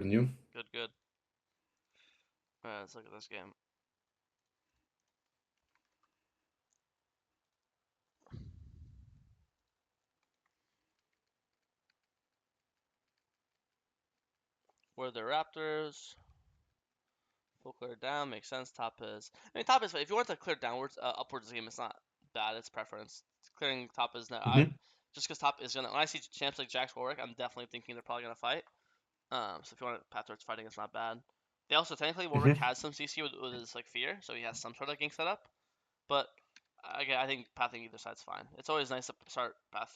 Can you? Good, good. Alright, let's look at this game. Where the Raptors. Full clear down, makes sense. Top is. I mean, top is. If you want to clear downwards, upwards the game, it's not bad. It's preference. Clearing top is not. Mm-hmm. Just because top is gonna. When I see champs like Jax Warwick, I'm definitely thinking they're probably gonna fight. So if you want to path towards fighting, it's not bad. They also technically Warwick Mm-hmm. has some CC with his like fear, so he has some sort of gank setup. But again, I think pathing either side's fine. It's always nice to start path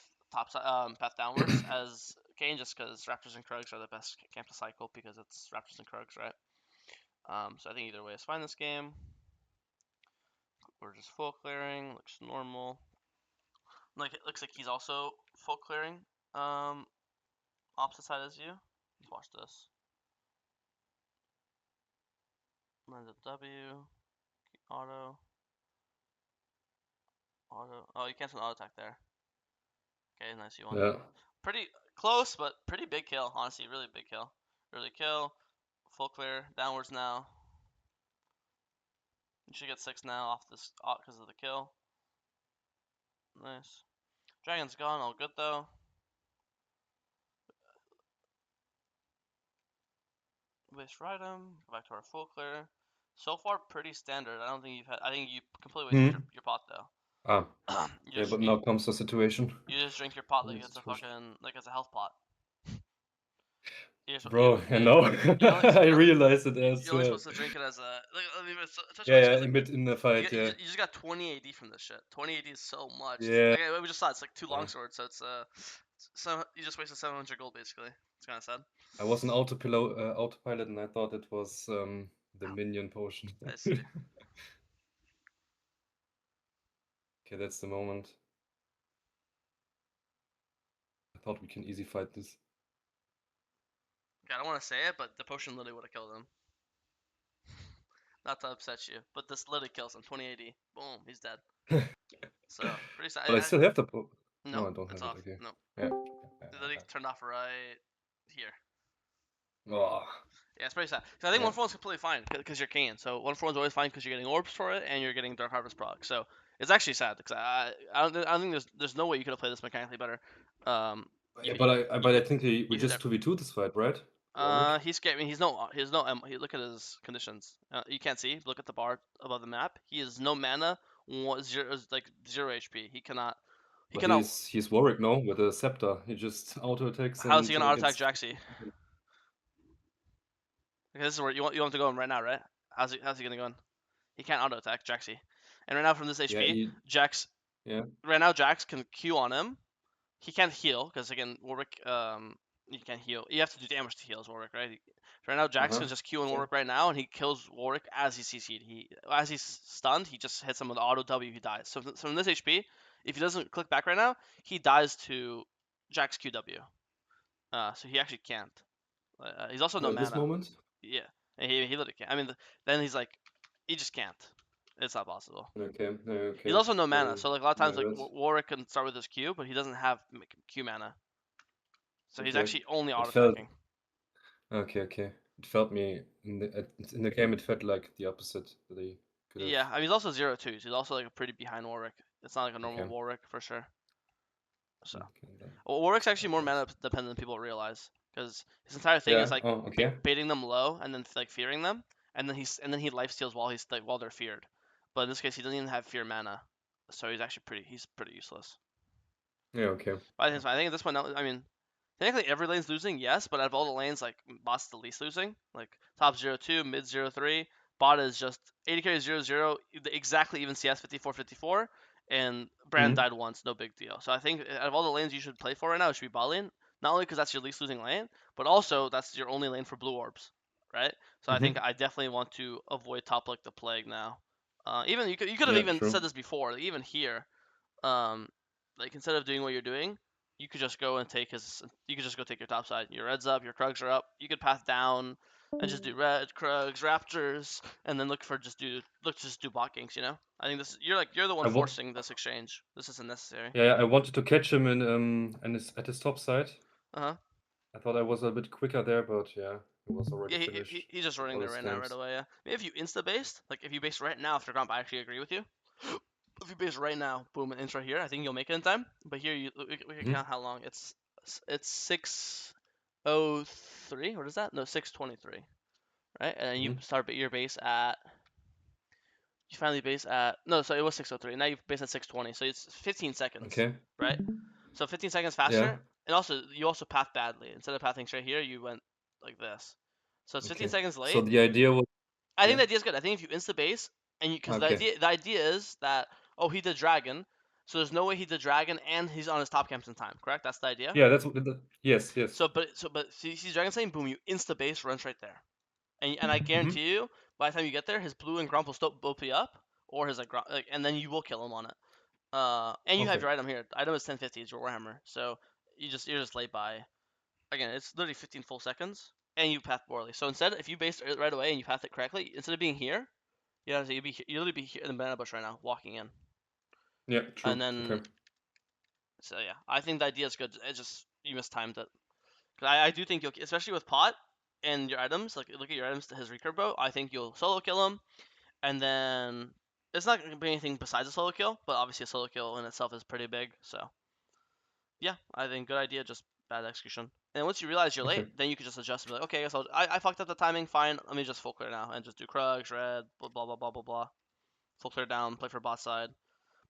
downwards as Kayn, just because Raptors and Krugs are the best camp to cycle because it's Raptors and Krugs, right? So I think either way is fine this game. We're just full clearing, looks normal. Like it looks like he's also full clearing. Opposite side as you. Let's watch this. Lens of W. Auto. Auto. Oh, you cancel an auto attack there. Okay, nice. You won. Yeah. Pretty close, but pretty big kill. Honestly, really big kill. Early kill. Full clear. Downwards now. You should get 6 now off this because of the kill. Nice. Dragon's gone. All good though. Waste for item. Go back to our full clear. So far, pretty standard. I don't think you've had. I think you completely wasted Mm-hmm. your pot though. Ah, you yeah, just but now comes the situation. you just drink your pot like This it's a situation. fucking like it's a health pot. Bro, I know. I You're, realized it you're as only supposed to drink it as a. Like, I mean, touch yeah, base yeah, because like in the fight, yeah. you just got 20 AD from this shit. 20 AD is so much. Yeah. Like we just saw it's like 2 Yeah. longswords, so it's so you just wasted 700 gold basically. It's kind of sad. I was an autopilot and I thought it was the minion potion. I see. Okay, that's the moment. I thought we can easy fight this. Okay, I don't want to say it, but the potion literally would have killed him. Not to upset you, but this literally kills him. 2080. Boom, he's dead. So pretty sad. But I still have the No, I don't it's have off. it. Okay. No, Yeah. it literally turned off right here. Oh. Yeah, it's pretty sad. Cause I think Yeah. 141's completely fine because you're Kayn. So 141's always fine because you're getting orbs for it and you're getting Dark Harvest proc. So it's actually sad because I don't think there's no way you could have played this mechanically better. Yeah, but I think we just 2v2 this fight, right? He's getting. He's no. Look at his conditions. You can't see. Look at the bar above the map. He has no mana. Zero, like 0 HP. He cannot. He But cannot. he's Warwick, no? With a scepter. He just auto attacks How is and he gonna auto attack gets. Jaxi? Okay, this is where you want to go in right now, right? How's he gonna go in? He can't auto attack Jaxi. And right now from this HP, Jax. Yeah. Right now Jax can Q on him. He can't heal because again Warwick. You can't heal. You have to do damage to heal as Warwick, right? Right now, Jax can just Q on Warwick right now, and he kills Warwick as he's CC'd. As he's stunned, he just hits him with auto W. He dies. So from this HP, if he doesn't click back right now, he dies to Jax QW. So he actually can't. He's also no At mana. this moment. Yeah, and he literally can't. I mean, then he's like, he just can't. It's not possible. Okay. He's also no mana, so like a lot of times like Warwick can start with his Q, but he doesn't have Q mana. So he's actually only auto attacking. Okay. It felt me in the game. It felt like the opposite that he could have. Yeah, I mean he's also 0-2, so he's also like pretty behind Warwick. It's not like a normal Warwick for sure. So Warwick's actually more mana dependent than people realize, because his entire thing is like baiting them low and then like fearing them, and then he lifesteals while they're feared. But in this case, he doesn't even have fear mana, so he's actually pretty useless. Yeah. Okay. But I think at this point, I mean, technically every lane's losing, yes, but out of all the lanes, like bot's the least losing. Like top 0-2, mid 0-3, bot is just 80 carry 0-0, exactly even CS 54-54, and Brand died once, no big deal. So I think out of all the lanes you should play for right now, it should be bot lane. Not only because that's your least losing lane, but also that's your only lane for blue orbs, right? So I think I definitely want to avoid top like the plague now. Even you could have even said this before, like, even here, like instead of doing what you're doing, you could just go and take his. You could just go take your top side. Your reds up, your Krugs are up. You could path down and just do red Krugs, Raptors, and then look just do bot ganks. You know, I think this you're the one forcing this exchange. This isn't necessary. Yeah, I wanted to catch him at his top side. I thought I was a bit quicker there, but yeah, It was already Yeah, finished. he's just running All there his right now, right games. away. Yeah. Maybe if you insta based, like if you based right now after Grump, I actually agree with you. If you base right now, boom, and intro here, I think you'll make it in time. But here, we can Mhm. count how long. It's 6:03. What is that? No, 6:23. Right, and then you Mhm. start your base at. You finally base at no, so it was 6:03. Now you base at 6:20. So it's 15 seconds, Okay. right? So 15 seconds Yeah. faster, and also you also path badly. Instead of pathing straight here, you went like this. So it's 15 Okay. seconds So late. the idea was I think yeah. the idea is good. I think if you insta base and you because Okay. the idea is that oh he did dragon, so there's no way he did dragon and he's on his top camps in time. Correct? That's the idea. Yeah, that's what yes, yes. So but see dragon saying boom, you insta base runs right there, and I Mhm. guarantee you by the time you get there, his blue and Grump will still both be up or his like and then you will kill him on it. And you have Okay. your item here. Item is 1050. It's your Warhammer, so you're just late by again. It's literally 15 full seconds, and you path poorly. So instead, if you base it right away and you path it correctly, instead of being here, yeah, so you literally be here in the banana bush right now, walking in, Yeah, and true. then Okay. so yeah, I think the idea is good. It just you mistimed it. 'Cause I do think you'll, especially with pot and your items, like look at your items to his recurve bow. I think you'll solo kill him, and then it's not gonna be anything besides a solo kill, but obviously a solo kill in itself is pretty big. So yeah, I think good idea, just bad execution. And once you realize you're Okay. late, then you can just adjust and be like, okay, I guess I fucked up the timing. Fine, let me just full clear now and just do Krugs, red, blah blah blah blah blah blah. Full clear down, play for bot side.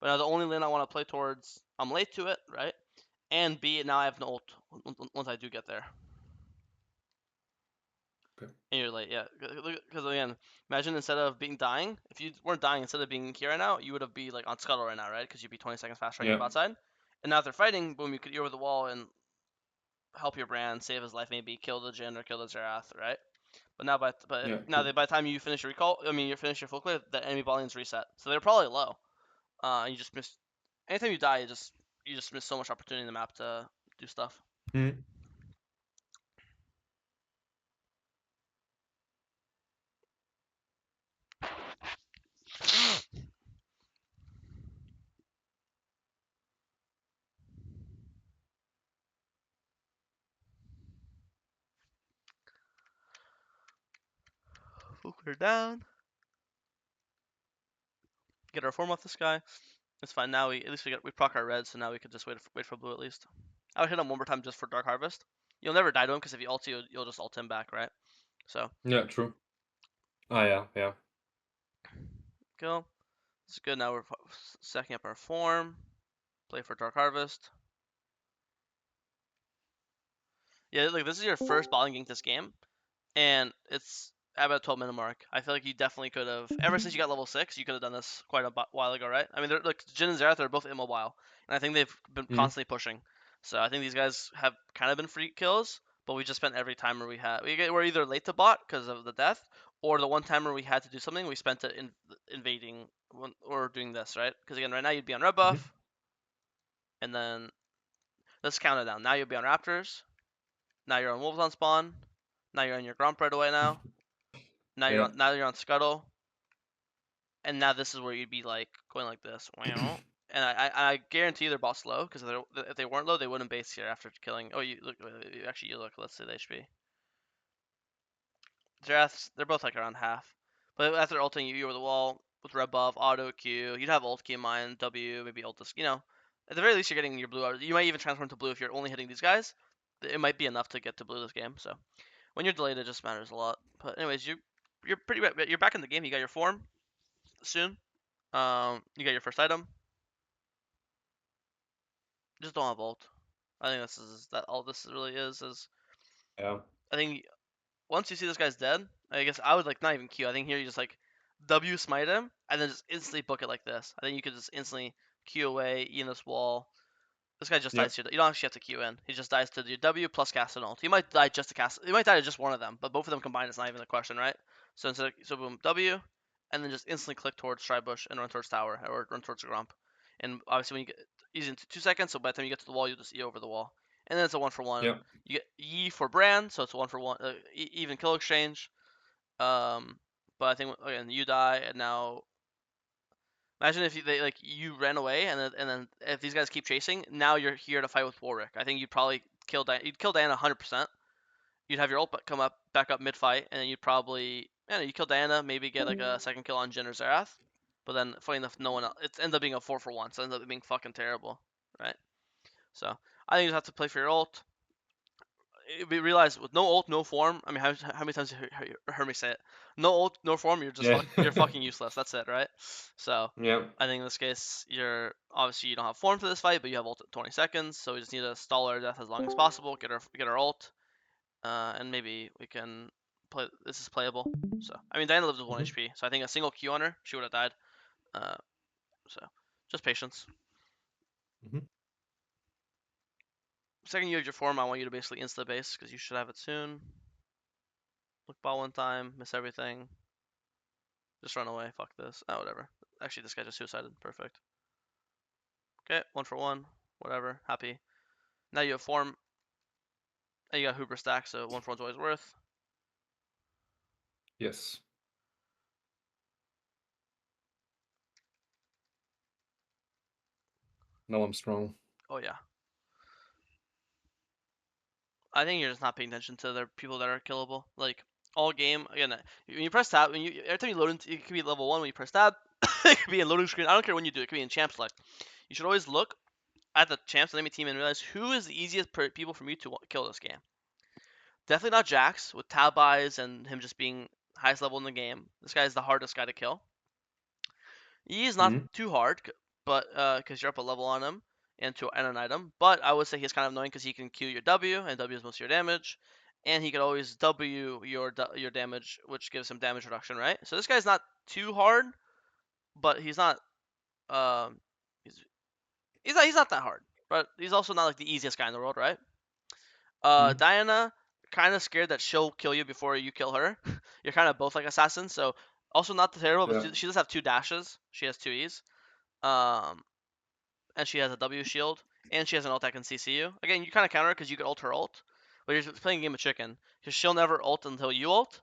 But now the only lane I want to play towards, I'm late to it, right? And B, now I have no ult once I do get there. Okay. And you're late, yeah. Because again, imagine instead of being dying, if you weren't dying, instead of being here right now, you would have be like on scuttle right now, right? Because you'd be 20 seconds faster on your Yeah. bot side. And now if they're fighting, boom, you could over the wall and help your brand, save his life, maybe kill the Jin or kill the Zerath, right? But now, Yeah, now true. by the time you finish your recall, I mean you finish your full clear, the enemy bot lane's reset, so they're probably low. You just miss. Anytime you die, you just miss so much opportunity in the map to do stuff. Mhm. Full clear down. Get our form off this guy. It's fine. Now we at least we proc our red, so now we could just wait for blue at least. I would hit him one more time just for Dark Harvest. You'll never die to him because if you ult, you'll just ult him back, right? So Yeah, true. Ah, yeah, yeah. go. This is good. Now we're stacking up our form. Play for Dark Harvest. Yeah, like this is your first bot lane gank this game, and it's at about 12-minute mark. I feel like you definitely could have. Ever since you got level 6, you could have done this quite a while ago, right? I mean, they're like Jin and Zerath are both immobile, and I think they've been Mhm. constantly pushing. So I think these guys have kind of been free kills, but we just spent every timer we had. We're either late to bot because of the death, or the one timer we had to do something, we spent it in invading or doing this, right? Because again, right now you'd be on red Mhm. buff, and then let's count it down. Now you'll be on Raptors. Now you're on Wolves on spawn. Now you're on your Grump right away now. Yeah. Now you're on Scuttle, and now this is where you'd be like going like this, and I guarantee they're boss low because if they weren't low, they wouldn't base here after killing. Oh, you look. Actually, you look. Let's see the HP. Zeraths, they're both like around half, but after ulting you over the wall with red buff, auto Q, you'd have ult key in mind, W, maybe ult. At the very least, you're getting your blue. You might even transform to blue if you're only hitting these guys. It might be enough to get to blue this game. So when you're delayed, it just matters a lot. But anyways, you're pretty you're back in the game. You got your form soon. You got your first item. Just don't have ult. I think this is that all this really is. Yeah. I think once you see this guy's dead, I guess I would like not even Q. I think here you just like W smite him and then just instantly book it like this. I think you could just instantly Q away, E in this wall. This guy just Yeah. dies to you don't actually have to Q in. He just dies to your W plus cast an ult. He might die just to cast. He might die to just one of them, but both of them combined is not even a question, right? So so boom W, and then just instantly click towards Tribush and run towards tower or run towards the Grump. And obviously when you get easy in 2 seconds, so by the time you get to the wall, you just E over the wall. And then it's a 1-for-1. Yeah. You get E for brand, so it's a 1-for-1 even kill exchange. But I think again you die, and now imagine if you ran away, and then if these guys keep chasing, now you're here to fight with Warwick. I think you'd probably kill Diana. You'd kill Diana 100%. You'd have your ult come up, back up mid fight, and then you'd probably you kill Diana, maybe get like a second kill on Jhin or Xerath. But then, funny enough, no one else. It ends up being a 4-for-1, so it ends up being fucking terrible, right? So I think you just have to play for your ult. We realize with no ult, no form. I mean, how many times have you heard me say it? No ult, no form. You're just Yeah. you're fucking useless. That's it, right? So Yeah. I think in this case, you're obviously you don't have form for this fight, but you have ult at 20 seconds. So we just need to stall our death as long as possible. Get our ult, and maybe we can play. This is playable. So I mean, Diana lives with 1 Mhm. HP, so I think a single Q on her, she would have died. Uh, so just patience. Mhm. Second you have your form, I want you to basically insta base because you should have it soon. Look ball one time, miss everything. Just run away. Fuck this. Oh, whatever. Actually, this guy just suicided. Perfect. Okay, 1-for-1. Whatever. Happy. Now you have form. And you got Hooper stack, so 1-for-1's always worth. Yes. Now I'm strong. Oh yeah. I think you're just not paying attention to the people that are killable. Like all game, again, when you press tab, every time you load into, it could be level 1 when you press tab. It could be in loading screen. I don't care when you do it. It could be in champ select. You should always look at the champs enemy team and realize who is the easiest people for me to kill this game. Definitely not Jax with tab buys and him just being highest level in the game. This guy is the hardest guy to kill. He is not Mhm. too hard, but because you're up a level on him and an item. But I would say he's kind of annoying because he can Q your W, and W is most of your damage, and he could always W your damage, which gives him damage reduction, right? So this guy's not too hard, but he's not um he's he's not that hard, but he's also not like the easiest guy in the world, right? Mhm. Diana, kind of scared that she'll kill you before you kill her. You're kind of both like assassins, so also not terrible, but Yeah. she does have 2 dashes. She has 2 Es. Um, and she has a W shield, and she has an ult that can CC you. Again, you kind of counter her because you could ult her ult, but you're playing a game of chicken because she'll never ult until you ult.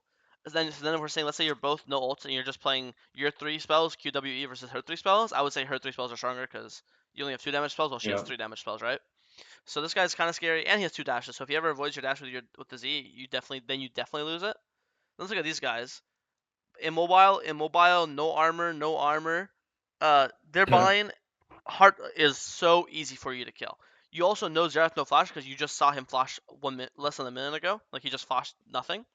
So then we're saying, let's say you're both no ults and you're just playing your 3 spells, QWE versus her 3 spells. I would say her 3 spells are stronger because you only have 2 damage spells while she has Yeah. 3 damage spells, right? So this guy's kind of scary, and he has 2 dashes. So if he ever avoids your dash with the Z, you definitely lose it. Let's look at these guys. Immobile, no armor, no armor. Their line heart is so easy for you to kill. You also know Xerath no flash because you just saw him flash 1 minute, less than a minute ago. Like he just flashed nothing.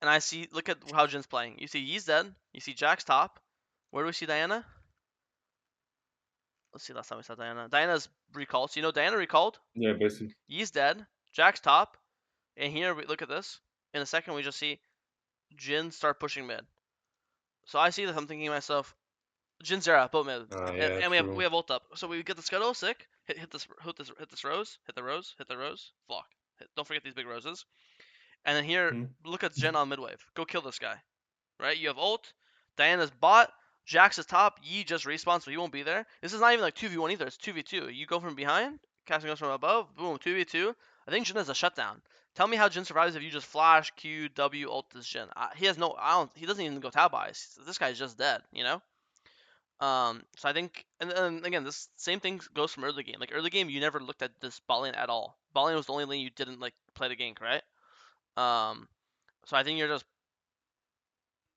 And I see, look at how Jin's playing. You see Yi's dead. You see Jack's top. Where do we see Diana? Let's see last time we saw Diana. Diana's recalled. So you know Diana recalled. Yeah, basically. Yi's dead. Jack's top. And here we look at this. In a second, we just see Jin start pushing mid. So I see that I'm thinking to myself, Jin Zera, both mid, Ah, and, yeah, and we true. have ult up. So we get the scuttle, sick. Hit this rose, hit the rose, hit the rose. Flock. Don't forget these big roses. And then here, Mhm. look at Jin on midwave. Go kill this guy. Right? You have ult. Diana's bot. Jax is top. Yi just respawns, so he won't be there. This is not even like 2v1 either. It's 2v2. You go from behind, casting goes from above. Boom, 2v2. I think Jin has a shutdown. Tell me how Jin survives if you just flash, Q, W, ult this Jin. He has no. I don't. He doesn't even go tab buys. This guy's just dead. You know. So I think, and again, this same thing goes from early game. Like early game, you never looked at this bot lane at all. Bot lane was the only lane you didn't like play the gank, right? Um, so I think you're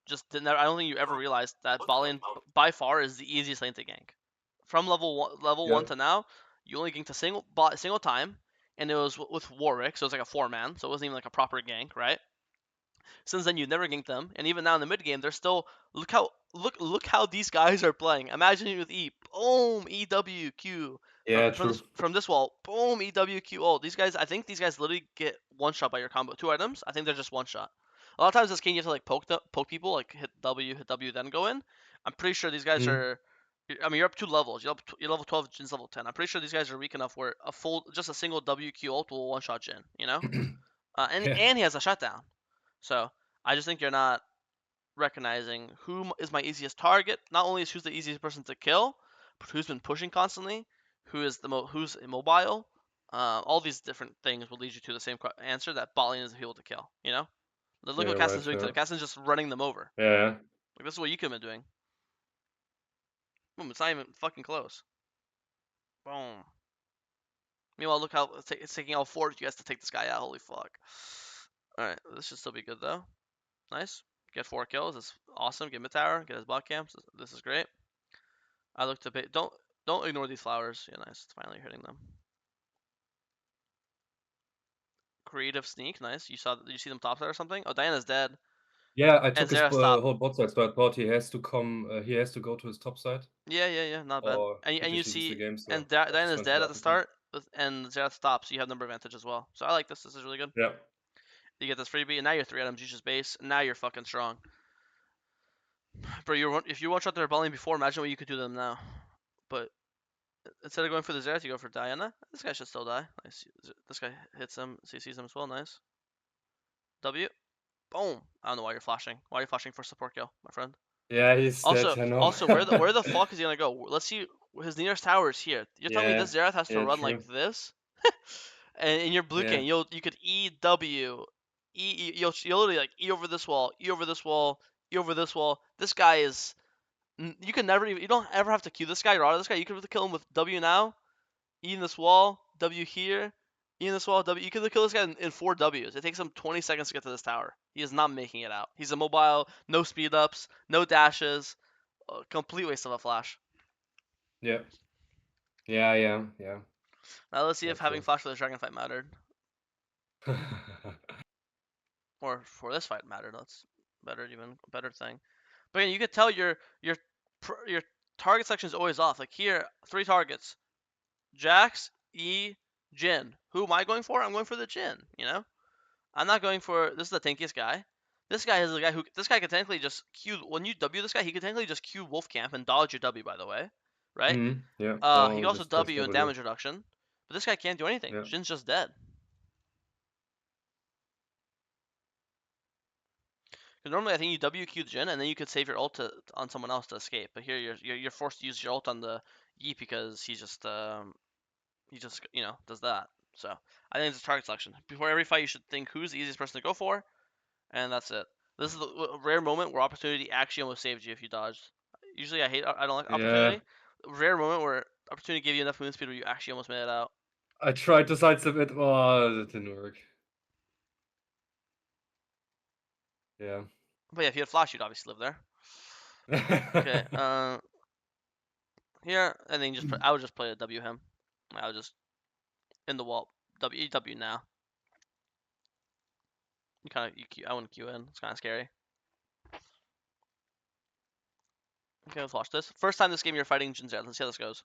just didn't. I don't think you ever realized that bot lane by far is the easiest lane to gank. From level 1 Yeah. to now, you only ganked a single time, and it was with Warwick, so it was like a 4-man, so it wasn't even like a proper gank, right? Since then, you've never ganked them, and even now in the mid game, they're still look how these guys are playing. Imagine it with E, boom, EWQ Yeah, true. from this wall, boom, EWQ ult. These guys, I think these guys literally get one shot by your combo. 2 items, I think they're just one shot. A lot of times this game you have to like poke people, like hit W, then go in. I'm pretty sure these guys Mhm. are. I mean, you're up 2 levels. You're level 12, Jin's level 10. I'm pretty sure these guys are weak enough where just a single WQ ult will one shot Jin. You know, and Yeah. he has a shutdown. So I just think you're not recognizing who is my easiest target. Not only is who's the easiest person to kill, but who's been pushing constantly, who's immobile. All these different things will lead you to the same answer that bot lane is the people to kill. You know, look Yeah, what right. Caston's doing to Yeah. them. Caston's just running them over. Yeah. Like this is what you could have been doing. Boom, it's not even fucking close. Boom. Meanwhile, look how it's taking all 4 of you guys to take this guy out. Holy fuck. Alright, this should still be good though. Nice. Get 4 kills. That's awesome. Get mid tower. Get his bot camps. This is great. I look to pay. Don't ignore these flowers. Yeah, nice. It's finally hitting them. Creative sneak. Nice. Did you see them top side or something? Oh, Diana's dead. Yeah, I And took his Zera's top. whole bot side, so I thought he has to come. He has to go to his top side, Yeah. Not bad. or And he you just loses the see, game. So and I just Diana's went for dead the at the upper camp. start, and Zera's top, so you have number advantage as well. So I like this. This is really good. Yeah. You get this freebie, and now you're 3 items. You just base. And now you're fucking strong. Bro, if you one shot their bowling before, imagine what you could do to them now. But instead of going for the Zerath, you go for Diana. This guy should still die. Nice. This guy hits him, CCs him as well. Nice. W. Boom. I don't know why you're flashing. Why are you flashing for support kill, my friend? Yeah, he's dead. Also, I know. also, where the fuck is he gonna go? Let's see. His nearest tower is here. You're telling me Yeah. this Zerath has to Yeah. run True. like this? And in your blue Yeah. cane, you could you'll literally like E over this wall, E over this wall, E over this wall. This guy is you can never even you don't ever have to Q this guy or auto this guy. You could kill him with W now, E in this wall, W here, E in this wall, W. You could kill this guy in 4 Ws. It takes him 20 seconds to get to this tower. He is not making it out. He's immobile, no speed ups, no dashes, complete waste of a flash. Yeah. Yeah. Now let's see Yeah. if having True. flash for the dragon fight mattered, or for this fight mattered. That's even better thing. But again, you could tell your target selection is always off. Like here, 3 targets: Jax, E, Jin. Who am I going for? I'm going for the Jin. You know, I'm not going for this is the tankiest guy. This guy is the guy who this guy could technically just Q when you W this guy. He could technically just Q Wolf Camp and dodge your W. By the way, right? Yeah. He No, can also just press W and W. damage reduction. But this guy can't do anything. Yeah. Jin's just dead. Because normally I think you WQ Jin and then you could save your ult on someone else to escape. But here you're forced to use your ult on the Yeet because he just does that. So I think it's a target selection. Before every fight, you should think who's the easiest person to go for, and that's it. This is the rare moment where opportunity actually almost saved you if you dodged. Usually I don't like Yeah. opportunity. Rare moment where opportunity gave you enough movement speed where you actually almost made it out. I tried to sidestep it. Oh, that didn't work. Yeah. But yeah, if you had flash, you'd obviously live there. Okay. Here and then I would just play a W him. I would just in the wall. W now. I want to Q in. It's kind of scary. Okay, let's watch this. First time this game you're fighting Jinzet. Let's see how this goes.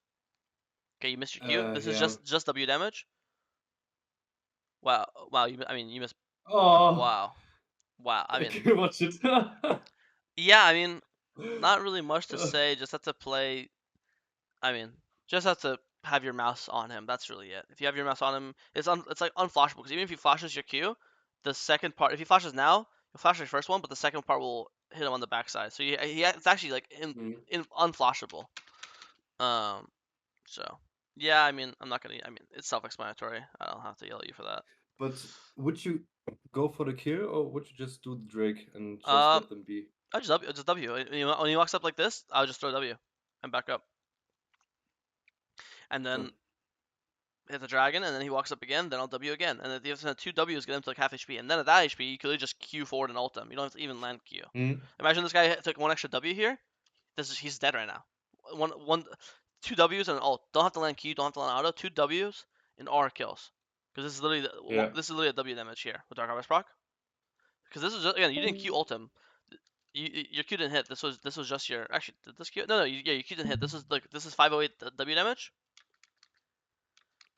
Okay, you missed your Q. This is Yeah. just W damage. Wow. You missed. Oh, Wow. I I mean, can't watch it. yeah. I mean, not really much to say. Just have to play. I mean, just have to have your mouse on him. That's really it. If you have your mouse on him, it's like unflashable. Because even if he flashes your Q, the second part, if he flashes now, he'll flash your first one, but the second part will hit him on the backside. So it's actually like in unflashable. So yeah, I mean, I'm not gonna. I mean, it's self-explanatory. I don't have to yell at you for that. But would you go for the kill, or would you just do the Drake and just Um, let them be? I just W. When he walks up like this, I'll just throw W and back up, and Oh. then hit the dragon, and then he walks up again. Then I'll W again, and if you have 2 Ws, get him to like half HP, and then at that HP, you could just Q forward and ult him. You don't have to even land Q. Imagine this guy took 1 extra W here. He's dead right now. 2 Ws and an ult. Don't have to land Q. Don't have to land auto. 2 Ws and R kills. Because Yeah. this is literally a W damage here with Dark Harvest proc. Because this is just, again, you didn't Q ult him. Your Q didn't hit. This was just your actually did this Q your Q didn't hit. This is 508 W damage,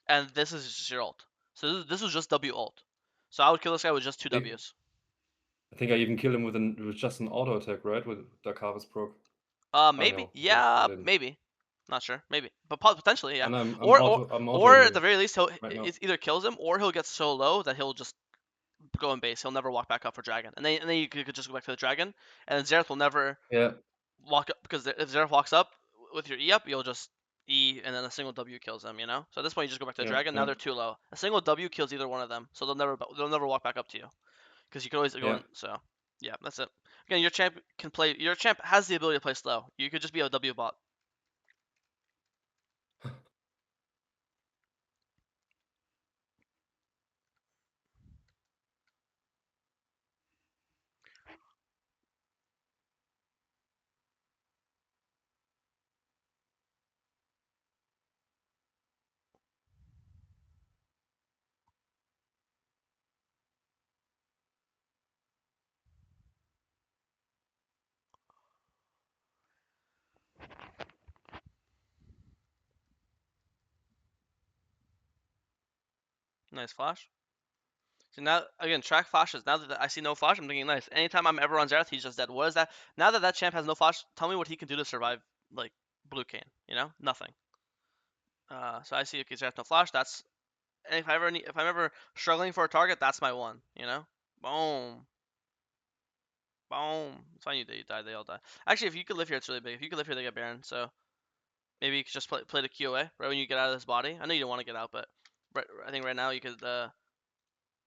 and this is just your ult. So this was just W ult. So I would kill this guy with just 2 Ws. I think I even killed him with just an auto attack, right? With Dark Harvest proc. Oh Maybe. no, okay, I Yeah, didn't. maybe. Not sure. Maybe. But potentially, yeah. And Or I'm or autoing at the you very least, right now. it either kills him or he'll get so low that he'll just go in base. He'll never walk back up for dragon, and then you could just go back to the dragon, and then Xerath will never Yeah. walk up because if Xerath walks up with your E up, you'll just E and then a single W kills him. You know. So at this point, you just go back to the dragon. Now Yeah. they're too low. A single W kills either one of them, so they'll never walk back up to you because you can always go Yeah. in. So yeah, that's it. Again, your champ can play. Your champ has the ability to play slow. You could just be a W bot. Nice flash. So now, again, track flashes. Now that I see no flash, I'm thinking, nice. Anytime I'm ever on Xerath, he's just dead. What is that? Now that that champ has no flash, tell me what he can do to survive, like, blue Kayn. You know? Nothing. So I see, okay, Xerath no flash. That's... And if I'm ever struggling for a target, that's my one, you know? Boom. Boom. It's fine, you die. They all die. Actually, if you could live here, it's really big. If you could live here, they get Baron. So maybe you could just play the QA right when you get out of this body. I know you don't want to get out, but I think right now you could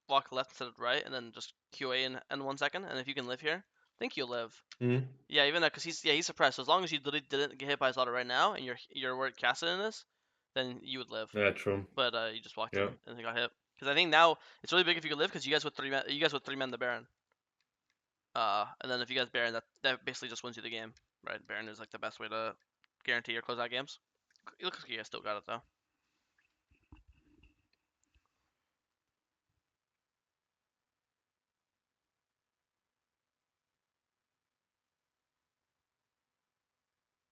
walk left instead of right, and then just QA in 1 second. And if you can live here, I think you'll live. Mm. Yeah, even that, because he's suppressed. So as long as you didn't get hit by his auto right now, and you're where it casted in this, then you would live. Yeah, true. But you just walked Yeah. in and he got hit. Because I think now it's really big if you could live, because you guys would three men the Baron. And then if you guys Baron, that basically just wins you the game, right? Baron is like the best way to guarantee your closeout games. It looks like you guys still got it though.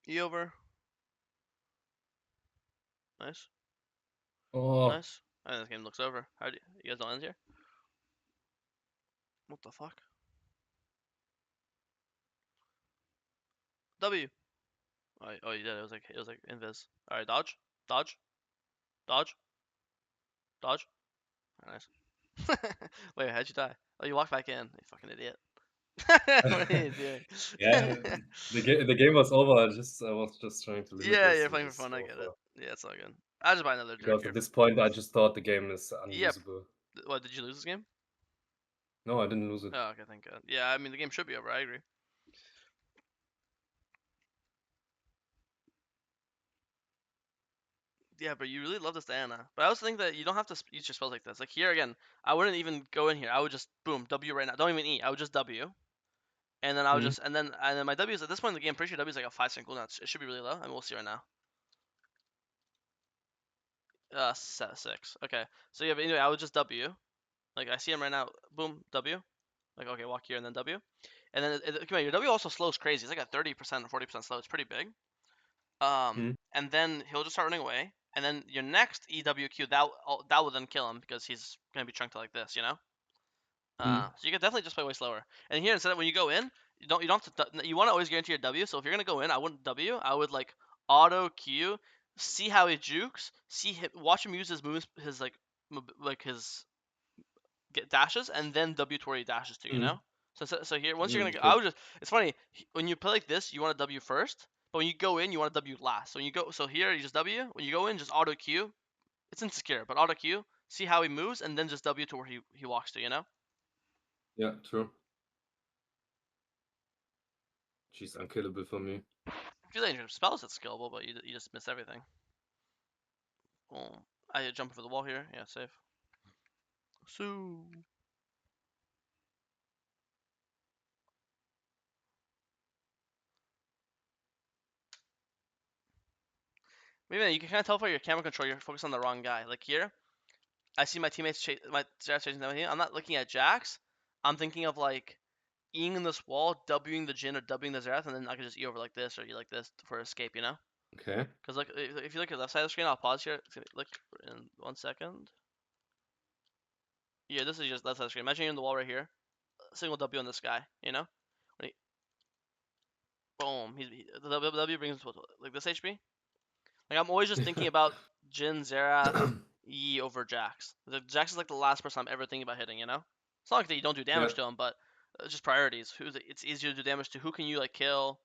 E over. Nice. Oh. Nice. I think this game looks over. How do you guys don't end here? What the fuck? W. Oh, you did. It was like invis. All right, dodge, dodge, dodge, dodge. Oh, nice. Wait, how'd you die? Oh, you walked back in. You fucking idiot. What are you doing? Yeah, the game was over. I was just trying to limit Yeah, this you're and playing for just fun. I go get it. for. Yeah, it's all good. I'll just buy another Dirk Because here. at this point, I just thought the game is Yep. unusable. What, did you lose this game? No, I didn't lose it. Oh, okay, thank God. Yeah, I mean, the game should be over. I agree. Yeah, but you really love this Diana. But I also think that you don't have to use your spells like this. Like here again, I wouldn't even go in here. I would just boom W right now. Don't even E. I would just W, and then I would Mm. just and then my W is at this point in the game. Pretty sure W is like a 5 second cooldown. It should be really low, and we'll see right now. 6. Okay. So yeah, but anyway, I would just W. Like I see him right now. Boom W. Like okay, walk here and then W. And then come on, your W also slows crazy. It's like a 30% or 40% slow. It's pretty big. Mm. And then he'll just start running away. And then your next EWQ that will then kill him because he's gonna be chunked like this, you know. Mm. So you can definitely just play way slower. And here instead of when you go in, you don't have to. You want to always guarantee your W. So if you're gonna go in, I wouldn't W. I would like auto Q, see how he jukes, watch him use his moves, his like his get dashes, and then W to where he dashes to, you Mm. know. So here once you're Mm. gonna, Okay. I would just. It's funny when you play like this, you want to W first. But when you go in, you want to W last. So when you go, so here you just W. When you go in, just auto Q. It's insecure, but auto Q. See how he moves, and then just W to where he walks to. You know. Yeah, true. She's unkillable for me. If you like your spells, it's skillable, but you just miss everything. Boom. I jump over the wall here. Yeah, safe. So maybe you can kind of tell by your camera control you're focused on the wrong guy. Like here, I see my teammates my Jax chasing them. I'm not looking at Jax. I'm thinking of like Eing in this wall, Wing the Jin or Wing the Xerath, and then I can just E over like this or E like this for escape, you know? Okay. Because like if you look at the left side of the screen, I'll pause here. Look in 1 second. Yeah, this is just left side of the screen. Imagine you're in the wall right here. Single W on this guy, you know? When he, boom. The W brings him to like this HP. Like I'm always just thinking about Jin, Xerath, Yi over Jax. Jax is like the last person I'm ever thinking about hitting, you know? It's not like that you don't do Yeah. damage to him, but it's just priorities. It's easier to do damage to. Who can you like kill?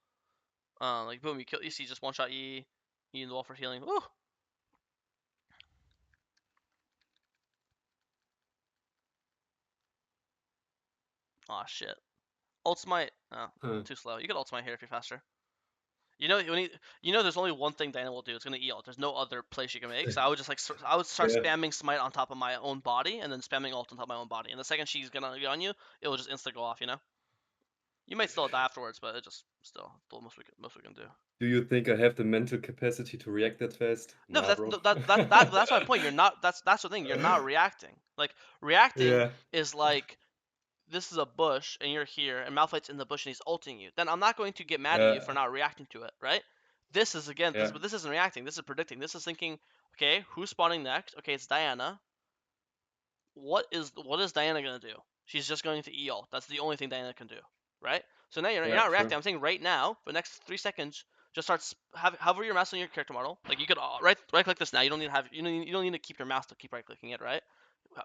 Like boom, you see just one shot E in the wall for healing. Woo! Aw shit. Ult smite. Oh, Huh. too slow. You could ult smite here if you're faster. You know there's only one thing Diana will do. It's gonna E ult. There's no other play she can make. So I would just like I would start Yeah. spamming smite on top of my own body, and then spamming ult on top of my own body. And the second she's gonna get on you, it will just insta go off. You know. You might still die afterwards, but it just still the most we can do. Do you think I have the mental capacity to react that fast? No, Nah, but bro. that's my point. You're not. That's the thing. You're not reacting. Like reacting Yeah. is like this is a bush and you're here and Malphite's in the bush and he's ulting you. Then I'm not going to get mad at you for not reacting to it, right? This is again. Yeah. But this isn't reacting. This is predicting. This is thinking. Okay, who's spawning next? Okay, it's Diana. what is Diana gonna do? She's just going to E ult. That's the only thing Diana can do, right? So now you're Yeah, not true. reacting. I'm saying right now, for the next 3 seconds, just start hover your mouse on your character model. Like you could right click this now. You don't need to have you don't need to keep your mouse to keep right clicking it, right?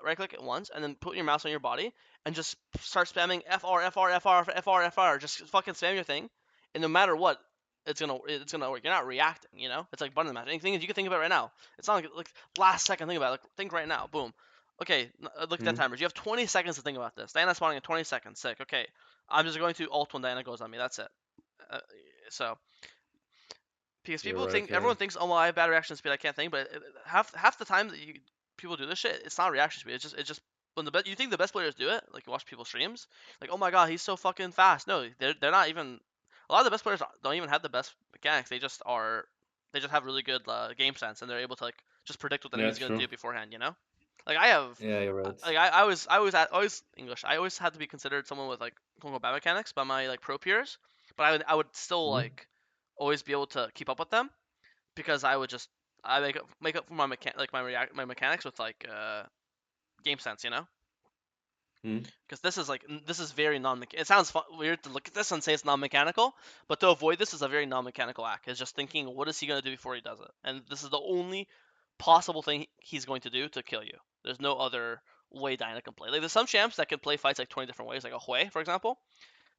Right click it once and then put your mouse on your body and just start spamming FR FR FR FR FR. Just fucking spam your thing, and no matter what, it's gonna work. You're not reacting, you know. It's like button mash. Anything you can think about right now. It's not like last second think about it. Like think right now. Boom. Okay, look at that Mhm. timers. You have 20 seconds to think about this. Diana spawning in 20 seconds. Sick. Okay, I'm just going to ult when Diana goes on me. That's it. Uh, so because You're people right, think yeah. everyone thinks, oh well, I have bad reaction speed. I can't think, but half the time that people do this shit, it's not reaction speed. It's just when you think the best players do it, like you watch people streams, like oh my god, he's so fucking fast. No, they're not even. A lot of the best players don't even have the best mechanics. They just have really good game sense, and they're able to like just predict what the Yeah, enemy's gonna true. do beforehand. You know, like I have. Yeah, you're right. Like I was English. I always had to be considered someone with like quote unquote bad mechanics by my like pro peers, but I would still Mhm. like always be able to keep up with them because I would just I make up for my my mechanics with like game sense, you know. Mhm. Because this is very non. It sounds weird to look at this and say it's non-mechanical, but to avoid this is a very non-mechanical act. It's just thinking what is he gonna do before he does it, and this is the only possible thing he's going to do to kill you. There's no other way Diana can play. Like there's some champs that can play fights like 20 different ways, like a Hui, for example.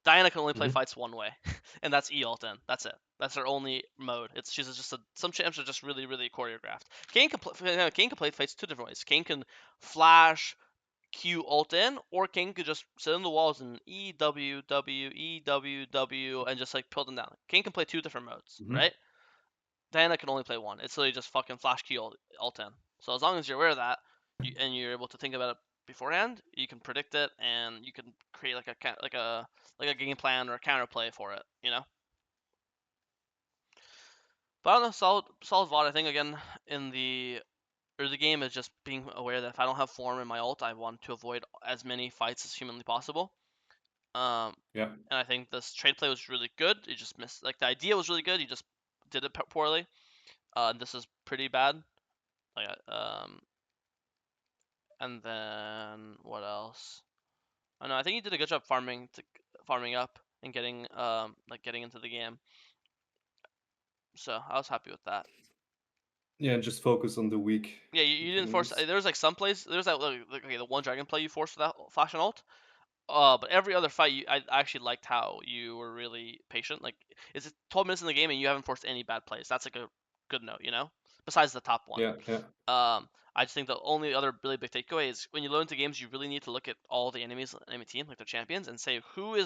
Diana can only play Mhm. fights one way, and that's E ult in. That's it. That's her only mode. She's just some champs are just really choreographed. Kayn can play fights two different ways. Kayn can flash, Q ult in, or Kayn could just sit in the walls and E W W E W W and just like pull them down. Kayn can play two different modes, Mhm. right? Diana can only play one. It's literally just fucking flash Q ult in. So as long as you're aware of that, and you're able to think about it beforehand, you can predict it and you can create like a game plan or a counterplay for it. You know. But I don't know, solid VOD. I think again in the early game is just being aware that if I don't have form in my ult, I want to avoid as many fights as humanly possible. Um, Yeah. and I think this trade play was really good. You just missed like the idea was really good. You just did it poorly. This is pretty bad. Like and then what else? I don't know. I think he did a good job farming up and getting into the game. So I was happy with that. Yeah, and just focus on the weak Yeah, you weak didn't force. enemies. There was like some plays. There was that okay, the one dragon play you forced for that flash and ult. But every other fight, I actually liked how you were really patient. Like, it's 12 minutes in the game and you haven't forced any bad plays. That's like a good note, you know. Besides the top one. Yeah, yeah. I just think the only other really big takeaway is when you load into games, you really need to look at all the enemy team, like their champions, and say who is